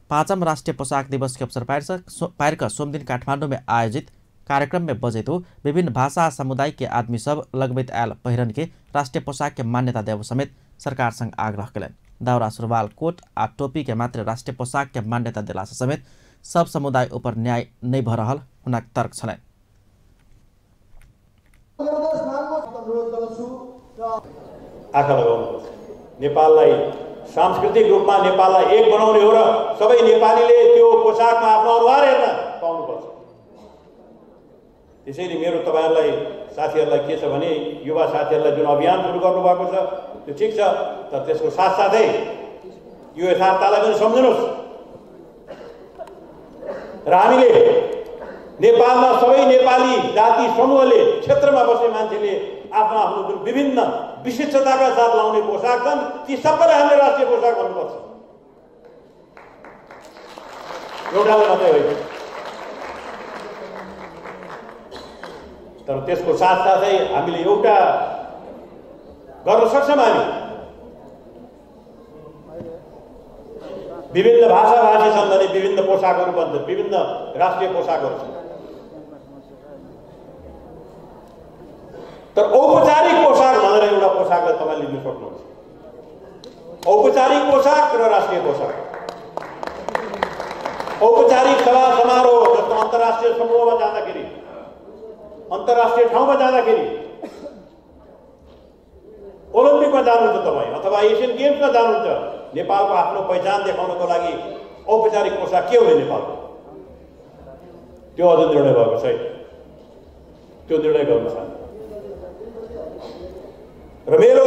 5म राष्ट्रीय पोशाक दिवस के अवसर पार सोम दिन काठमांडू में आयोजित कार्यक्रम में बजेतो विभिन्न भाषा समुदाय के आदमी सब लगबैत आयल पहिरन के राष्ट्रीय पोशाक के मान्यता देव समेत सरकार संग आग्रह कयलनि। दाउरा, सुरुवाल, कोट आ टोपी के मात्र राष्ट्रीय पोशाक के मान्यता देला समेत सब समुदाय ऊपर न्याय नहीं भ रहल हुनक तर्क छलनि। आँखा लगाउनुपर्छ। नेपाललाई सांस्कृतिक रूपमा नेपाललाई एक बनाउने हो र सबै नेपालीले त्यो पोशाकमा आफ्नो अनुहार हेर्न पाउनुपर्छ। त्यसैले मेरो तपाईहरुलाई साथीहरुलाई के छ भने युवा साथीहरुलाई जुन अभियान सुरु गर्नुभएको छ त्यो ठिक छ, तर त्यसको साथसाथै यो यथार्थतालाई पनि सम्झनुहोस् र हामीले नेपालमा सबै नेपाली जाति समूहले क्षेत्रमा बस्ने मान्छेले आफ्नो आफ्नो जुन विभिन्न विशिष्टताका साथ लाउने पोशाक छन् ती सबैलाई हामीले राष्ट्रिय पोशाक भन्नुपर्छ। एउटालाई मात्रै होइन। तर त्यसको साथसाथै हामीले एउटा गर्न सक्छौँ। हामी विभिन्न भाषाभाषी छन् भने विभिन्न पोसाकहरू बन्छ, विभिन्न राष्ट्रिय पोसाकहरू छन्। तर औपचारिक पोसाक भनेर एउटा पोसाकलाई तपाईँले लिन सक्नुहुन्छ। औपचारिक पोसाक र राष्ट्रिय पोसाक। औपचारिक सभा समारोह जस्तो अन्तर्राष्ट्रिय समूहमा जाँदाखेरि, अन्तर्राष्ट्रिय ठाउँमा जाँदाखेरि, ओलम्पिकमा जानुहुन्छ तपाईँ अथवा एसियन गेम्समा जानुहुन्छ, नेपालको आफ्नो पहिचान देखाउनको लागि औपचारिक पोसाक के हो नेपालको? त्यो अझ निर्णय भएको छैन। त्यो निर्णय गर्न सक्छ। र मेरो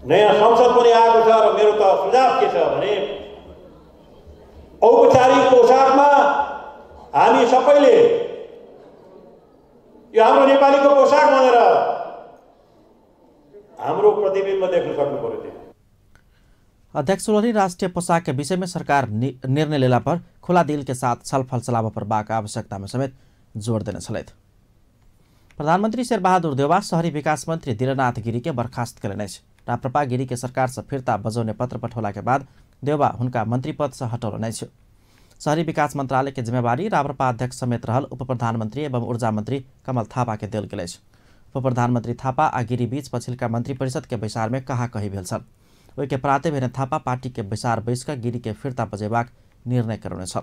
नयाँ संसद पनि आएको छ र मेरो त सुझाव के छ भने औपचारिक पोसाकमा हामी सबैले यो हाम्रो नेपालीको पोसाक भनेर हाम्रो प्रतिबिम्ब देख्न सक्नु पर्यो। त्यहाँ अध्यक्ष सोलरी राष्ट्रीय पोशाक के विषय में सरकार निर्णय लेला पर खुला दिल के साथ छलफल चलावा पर बाक आवश्यकता में समेत जोड़ देने छलैथ। प्रधानमंत्री शेरबहादुर देउवा शहरी विकास मंत्री दिलनाथ गिरी के बर्खास्त करेने। राप्रपा गिरी के सरकार से फिर्ता बजौने पत्र पठौला के बाद देउवा उनका मंत्री पद से हटौलने। शहरी विकास मंत्रालय के जिम्मेवारी राप्रपा अध्यक्ष समेत रहल उप प्रधानमंत्री एवं ऊर्जा मंत्री कमल थापा के देल गेल। उप प्रधानमंत्री थापा आ गिरी बीच पछिल्का मंत्री परिषद के बैसार में कहा कही भेल छल। ओहि के प्राते भेने थापा पार्टी के बैसार बैसक गिरी के फिर्ता बजेबाक निर्णय करने छल।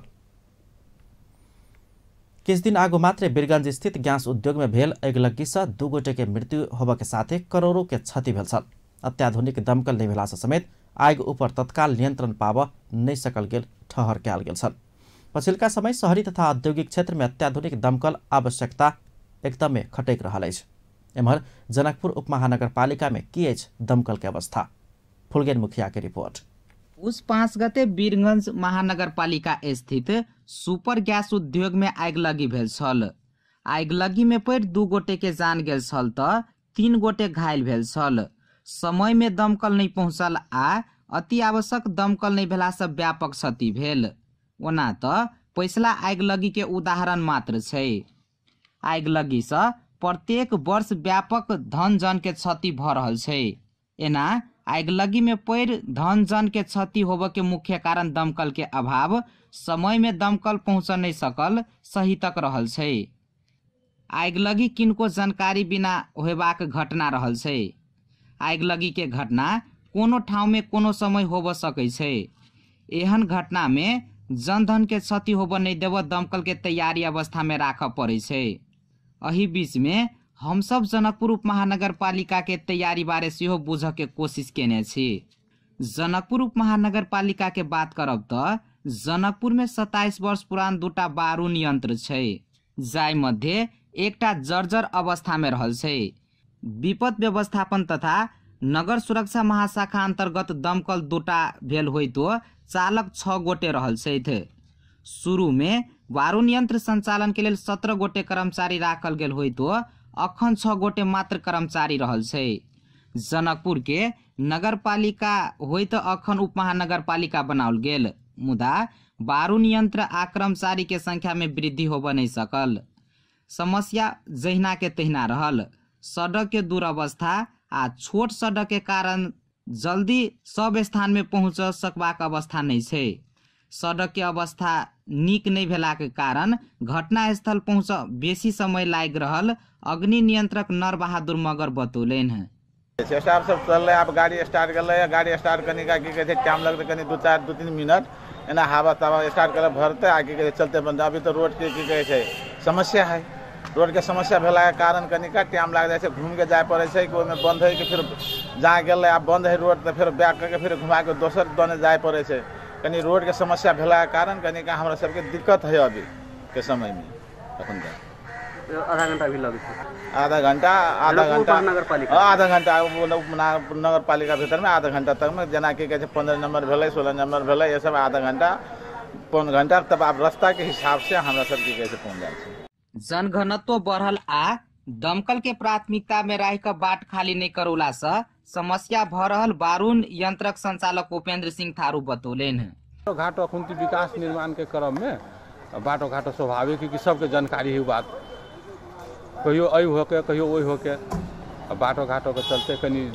किछ दिन आगो मात्रै वीरगंज स्थित ग्यास उद्योग में भेल अगिलग्गी से 2 गोटे के मृत्यु होबा के साथे करोड़ों के क्षति भेल छल। अत्याधुनिक दमकल नहीं भेला से समेत आग ऊपर तत्काल नियंत्रण पाव नहीं सकल गेल ठहर कयल गेल छल। पछिल्का समय शहरी तथा औद्योगिक क्षेत्र में अत्याधुनिक दमकल आवश्यकता एकदमै खटेक रहल अछि। एम्हर जनकपुर उपमहानगरपालिका में की अछि दमकल के अवस्था? फुलगेन मुखिया के रिपोर्ट। उस 5 गते वीरगंज महानगरपालिका स्थित सुपर गैस उद्योग में आगलगी भेल छल। आगलगी में पड़ 2 गोटे के जान गेल छल त 3 गोटे घायल भेल छल। समय में दमकल नहीं पहुंचल आ अति आवश्यक दमकल नहीं भेला से व्यापक क्षति भेल। ओना त पैसला आगलगी के उदाहरण मात्र छै। आगलगी से प्रत्येक वर्ष व्यापक धन जन के क्षति भ रहल छै। एना आगलगी में पड़ धन जन के क्षति होबे के मुख्य कारण दमकल के अभाव, समय में दमकल पहुंच नहीं सकल सही तक रहल छै। आगलगी किनको जानकारी बिना होबाक घटना रहल छै। आगलगी के घटना कोनो ठाउँ में कोनो समय होब सकै छै। एहन घटना में जनधन के क्षति होब नहीं देव दमकल के तैयारी अवस्था में राख पड़े छै। अही बीच में हम सब जनकपुर उपमहानगरपालिका के तैयारी बारे सेहो बुझ के कोशिश केने छी। जनकपुर उपमहानगरपालिका के बात करब त जनकपुर में 27 वर्ष पुरान 2टा बारूद यंत्र छै, जाय मध्य एकटा जर्जर अवस्था में रहल छै। विपद व्यवस्थापन तथा नगर सुरक्षा महाशाखा अंतर्गत दमकल 2टा भेल होइतो चालक 6 गोटे रहल छै। शुरू में बारूद यंत्र संचालन के लेल 17 गोटे कर्मचारी राखल गेल होइतो अखन 6 गोटे मात्र कर्मचारी रहल छै। जनकपुर के नगरपालिका होइत अखन उपमहानगरपालिका बनाओल गेल, मुदा बारूद यंत्र आ कर्मचारी के संख्या में वृद्धि होब नहीं सकल। समस्या जहिना के तहिना रहल। सड़क के दुरवस्था आ छोट सड़क के कारण जल्दी सब स्थान में पहुँच सकबाक अवस्था नहीं छै। सड़क के अवस्था नीक नहीं भेला के कारण घटना स्थल पहुँच बेसी समय लाग रहल अग्नि नियंत्रक नर बहादुर मगर बतौलन है। स्टाफ सब चल रहे, आप गाड़ी स्टार्ट कर रहे, गाड़ी स्टार्ट करने का टाइम लगता कहीं 2-3 मिनट एना हवा तवा स्टार्ट कर भरते आगे चलते बंद। अभी तो रोड के समस्या है। रोड के समस्या भेला के कारण कनिका टाइम लाग जाए, घूम के जाए पड़े छै कि ओहिमे बंद है कि फिर जहाँ गए आप बंद है रोड तो फिर बैक करके फिर घुमा के दोसर दने जाए पड़े छै। कनी रोड के समस्या भेला के कारण कनिका हमरा सबके दिक्कत है अभी के समय में। अखन आधा घंटा भी लगे, आधा घंटा नगर पालिका भीतर में आधा घंटा तक में जना कि 15 नंबर भेलै 16 नंबर भेलै ये सब आधा घंटा पौन घंटा तब आप रास्ता के हिसाब से हमरा सब के कैसे पहुंच जाए। जनघनत्व बढ़ल आ दमकल के प्राथमिकता में रह कर बाट खाली नहीं करोला से समस्या भ रहल बारूद यंत्रक संचालक उपेंद्र सिंह थारू बतौलन है। घाट खुंती विकास निर्माण के क्रम में बाटो घाटो स्वाभाविक है कि सबके जानकारी है बात, कहियो अइ होके कहियो ओइ होके बाटो घाटो के चलते कनी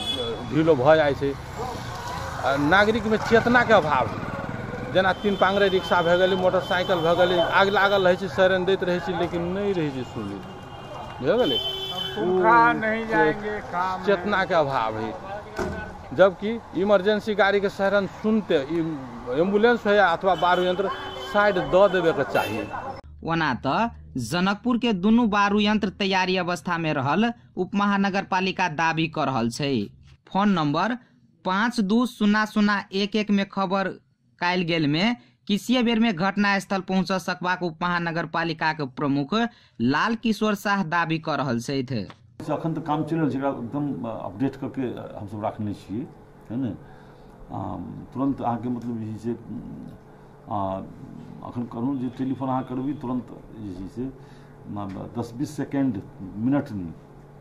ढीलो भ जाइ छै। नागरिक में चेतना के अभाव है, जेना 3 पांगरे रिक्शा भए गेलै, मोटरसाइकिल भए गेलै, आग लागल रहै छै, सायरन दैत रहै छै, लेकिन नहीं रहे छै सुनी, भए गेलै नहीं जाएंगे काम, चेतना के अभाव है। जबकि इमरजेंसी गाड़ी के सायरन सुनते एम्बुलेंस है अथवा बारू यंत्र साइड द देवे के चाहिए। ओना त जनकपुर के दुनू बारू यंत्र तैयारी अवस्था में रहल उप महानगरपालिका दावी कर रहल छै। फोन नंबर 520011 में खबर कायल गेल में किसी बेर में घटना स्थल पहुंच सकबाक उप महानगरपालिका के प्रमुख लाल किशोर शाह दावी कर रहल छथि। अखन तो काम चल रहा है, एकदम अपडेट करके हम सब रखने छिए, है ना। तुरंत अहाँ के मतलब जे छै अखन करूँ जे टेलीफोन अहाँ करबी तुरंत जे छै 10-20 सेकेंड मिनट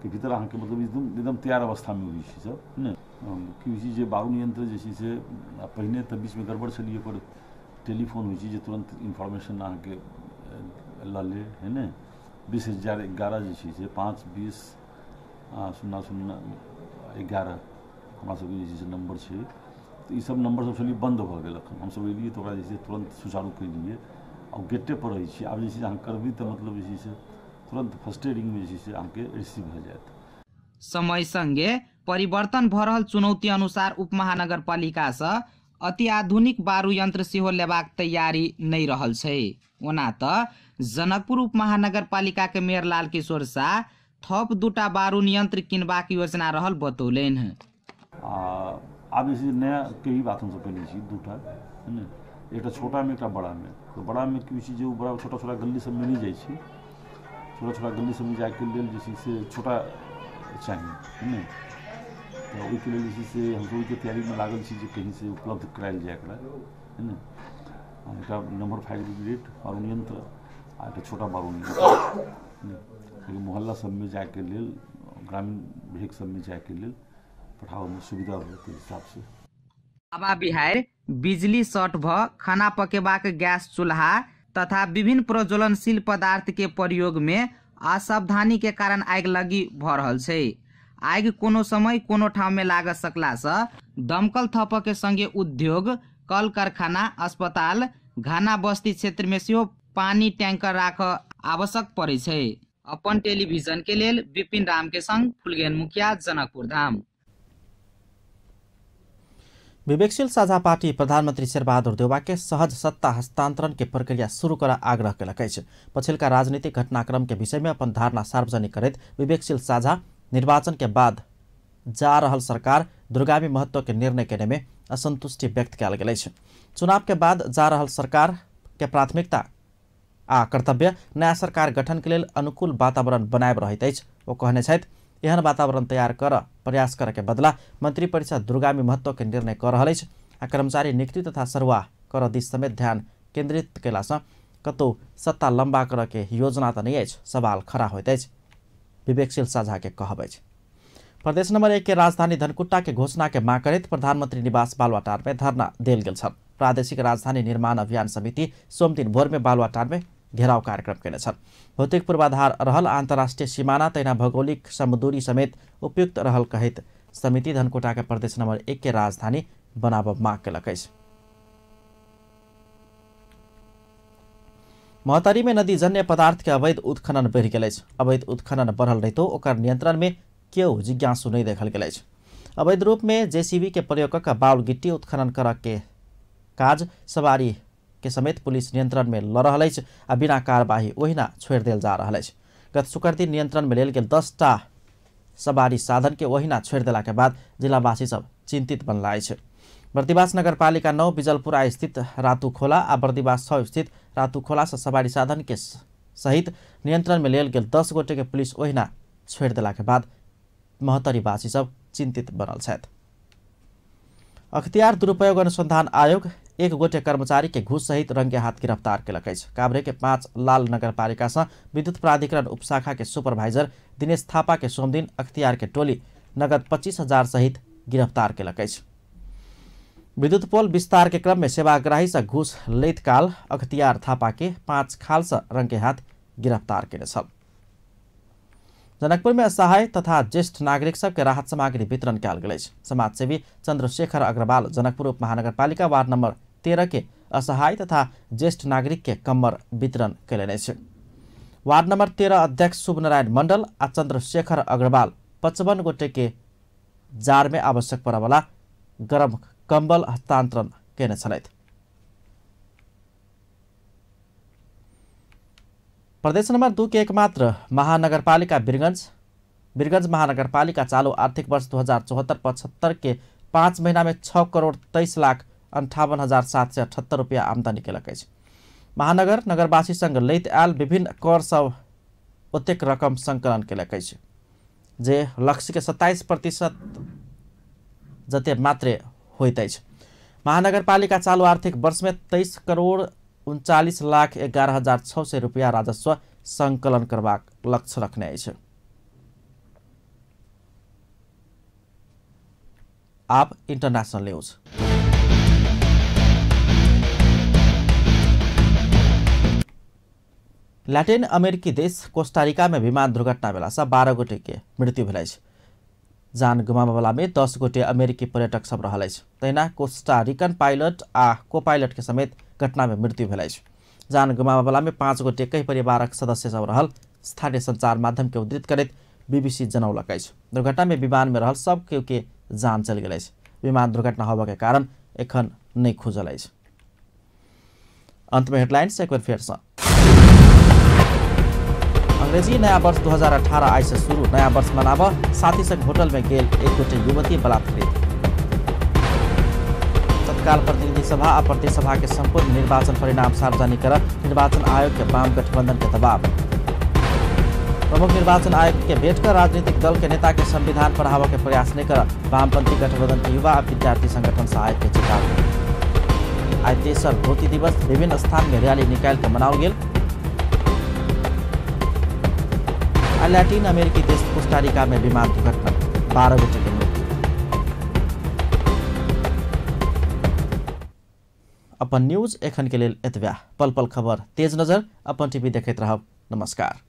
के भीतर अहाँ के मतलब एकदम तैयार अवस्था में हुई छै सब, है ना। कि जे बारू यंत्र जे छै से पहिने तऽ बीच में गड़बड़ छलिए, पर टेलीफोन हुई छै जे तुरंत इन्फॉर्मेशन अहाँ के लऽ ले, है ना। 2011 जे छै से 520-0011 हमरा सबके जे छै नंबर छै, तो ई सब नंबर सब छलिए बंद भऽ गेल। अखन हम सब एलिए तऽ ओकरा जे छै तुरंत सुचारू केलिए और गेटे पर रहै छी। आब जे छै अहाँ करबी तऽ मतलब जे छै से तुरंत फर्स्ट रिंग में जे छै से अहाँ के रिसीव भऽ जायत। समय संगे परिवर्तन भ रहल चुनौती अनुसार उप महानगरपालिका से अति आधुनिक बारू यंत्र सेहो लेबाक तैयारी नहीं रहल छै। ओना त जनकपुर उप महानगरपालिका के मेयर लाल किशोर शाह थप 2टा बारू यंत्र किनबाक योजना रहल बतौलनि। आब जैसे नया के ही बात हम सब कहने छी 2टा, है ना। एक छोटा में एक बड़ा में, तो बड़ा में की चीज बड़ा छोटा गली सब में नहीं जाइ छी, छोटा गली सब में जाके लेल जे से छोटा चाहिए, है ना। तो ओहिके लेल जे से हम सब के तैयारी में लागल छी जे कहीं से उपलब्ध करायल जाए एकरा, है ना। एक नंबर 5 ब्रिगेड बारू यंत्र आ एक छोटा बारू यंत्र मोहल्ला सब में जाके लेल, ग्रामीण भेग सब में जाके लेल पठाओ में सुविधा हो के हिसाब से। आबा बिहार बिजली शॉर्ट भ खाना पकेबाक गैस चूल्हा तथा विभिन्न प्रज्वलनशील पदार्थ के प्रयोग में असावधानी के कारण आग लगी भ रहल छै। आग कोनो समय कोनो ठाव में लाग सकला से दमकल थप के संगे उद्योग, कल कारखाना, अस्पताल, घाना बस्ती क्षेत्र में सेहो पानी टैंकर राख आवश्यक पड़े छै। अपन टेलीविजन के लेल विपिन राम के संग फुलगेन मुखिया, जनकपुर धाम। विवेकशील साझा पार्टी प्रधानमंत्री शेरबहादुर देउबा के सहज सत्ता हस्तांतरण के प्रक्रिया शुरू कर आग्रह कयलक अछि। पछिल्का राजनीतिक घटनाक्रम के विषय में अपन धारणा सार्वजनिक करैत विवेकशील साझा निर्वाचन के बाद जा रहल सरकार दूरगामी महत्व के निर्णय करने में असंतुष्टि व्यक्त कयल गेल अछि। चुनाव के बाद जा रहल सरकार के प्राथमिकता आ कर्तव्य नया सरकार गठन के लेल अनुकूल वातावरण बनाएब रहैत अछि। ओ कहने छथि एहन वातावरण तैयार कर प्रयास करे के बदला मंत्री परिषद दूरगामी महत्व के निर्णय कर रहल अछि आ कर्मचारी नियुक्ति तथा सरवाह कर दिस समेत ध्यान केंद्रित केला से कतौ सत्ता लंबा कर के योजना त नहीं अछि, सवाल खड़ा होइत अछि। विवेकशील साझा के कहब अछि। प्रदेश नंबर 1 के राजधानी धनकुट्टा के घोषणा के मांग करैत प्रधानमंत्री निवास बालुवाटार में धरना देल गेल छल। प्रादेशिक राजधानी निर्माण अभियान समिति सोम दिन भोर में बालुवाटार में घेराव कार्यक्रम केने छल। भौतिक पूर्वाधार रहल अंतर्राष्ट्रीय सीमाना तैना भौगोलिक समदूरी समेत उपयुक्त रहल कहैत समिति धनकुटा के प्रदेश नंबर 1 के राजधानी बनाबब मांग केलक अछि। महतरी में नदीजन्य पदार्थ के अवैध उत्खनन बढ़ गेल अछि। अवैध उत्खनन बढ़ल रहितो ओकर नियंत्रण में केओ जिज्ञासु नहीं देखल गेल अछि। अवैध रूप में जेसीबी के प्रयोग क बालू गिट्टी उत्खनन कर के काज सवारी के समेत पुलिस नियंत्रण में ल रहल अछि आ बिना कार्यवाही ओहिना छोड़ देल जा रहल अछि। गत शुक्र दिन नियंत्रण में लेल गेल 10टा सवारी साधन के ओहिना छोड़ देला के बाद जिलावासी सब चिंतित बनला अछि। बर्दिवास नगरपालिका 9 बिजलपुरा स्थित रातूखोला आ बर्दिवास 6 स्थित रातूखोला से सवारी साधन के सहित नियंत्रण में लेल गेल 10 गोटे के पुलिस ओहिना छोड़ देला के बाद महतरीवासी सब चिंतित बनल छथि। अख्तियार दुरुपयोग अनुसंधान आयोग 1 गोटे कर्मचारी के घूस सहित रंगे हाथ गिरफ्तार केलक अछि। काभ्रे के 5 लाल नगरपालिका से विद्युत प्राधिकरण उपशाखा के सुपरवाइजर दिनेश थापा के सोम दिन अख्तियार के टोली नगद 25,000 सहित गिरफ्तार केलक अछि। विद्युत पोल विस्तार के क्रम में सेवाग्राही से घूस लैत काल अख्तियार थापा के 5 खालसा रंग के हाथ गिरफ्तार किए छल। जनकपुर में असहाय तथा ज्येष्ठ नागरिक सबके राहत सामग्री वितरण कयल गेल। समाजसेवी चंद्रशेखर अग्रवाल जनकपुर उप महानगरपालिका वार्ड नंबर 13 के असहाय तथा ज्येष्ठ नागरिक के कम्बर वितरण कयलनि अछि। वार्ड नंबर 13 अध्यक्ष शुभनारायण मंडल आ चंद्रशेखर अग्रवाल 55 गोटे के जार में आवश्यक पड़ावाला गरम कंबल हस्तांतरण केने छलथि। प्रदेश नंबर 2 के एकमात्र महानगरपालिका वीरगंज महानगरपालिका चालू आर्थिक वर्ष 2074-75 के 5 महीना में 6,23,58,778 रुपया आमदनी केलक अछि। महानगर नगरवासी संग लैत आयल विभिन्न कर सब ओतेक रकम संकलन केलक अछि जे लक्ष्य के 27% जते मात्रे होइत अछि। महानगरपालिका चालू आर्थिक वर्ष में 23,39,11,600 रुपया राजस्व संकलन करबाक लक्ष्य रखने अछि। अब इंटरनेशनल न्यूज। लैटिन अमेरिकी देश कोस्टारिका में विमान दुर्घटना भेला से 12 गोटे के मृत्यु भेल अछि। जान गुमाबला में 10 गोटे अमेरिकी पर्यटक सब रहल अछि। तहिना कोस्टारिकन पायलट आ को पायलट के समेत घटना में मृत्यु भेल अछि। जान गुमाबला में 5 गोटे कई परिवारक सदस्य सब रहल। स्थानीय संचार माध्यम के उद्धृत करैत बीबीसी जनौलक अछि। दुर्घटना में विमान में रहल सब केहू के जान चल गेल अछि। विमान दुर्घटना होबा के कारण एखन नहीं खुजल अछि। अंत में हेडलाइंस एक बार फिर से। अंग्रेजी नया वर्ष 2018 आज से शुरू। नया वर्ष मनाव साथी संग होटल में गेल एक गोटे युवती बलात्कृत। तत्काल प्रतिनिधि सभा आ प्रदेश सभा के संपूर्ण निर्वाचन परिणाम सार्वजनिक कर निर्वाचन आयोग के वाम गठबंधन के दबाव। प्रमुख निर्वाचन आयोग के भेंट कर राजनीतिक दल के नेता के संविधान पढ़ावा के प्रयास नहीं कर वामपंथी गठबंधन के युवा विद्यार्थी संगठन सहायक के चेतावनी। आज तेसर धोती दिवस विभिन्न स्थान में रैली निकाल के मनाओल गेल। लैटिन अमेरिकी देश कोस्टारिका में विमान दुर्घटना 12 गोटे के मृत्यु। अपन न्यूज एखन के लेल एतबा। पल पल खबर तेज नजर अपन टीवी देखैत रहब। नमस्कार।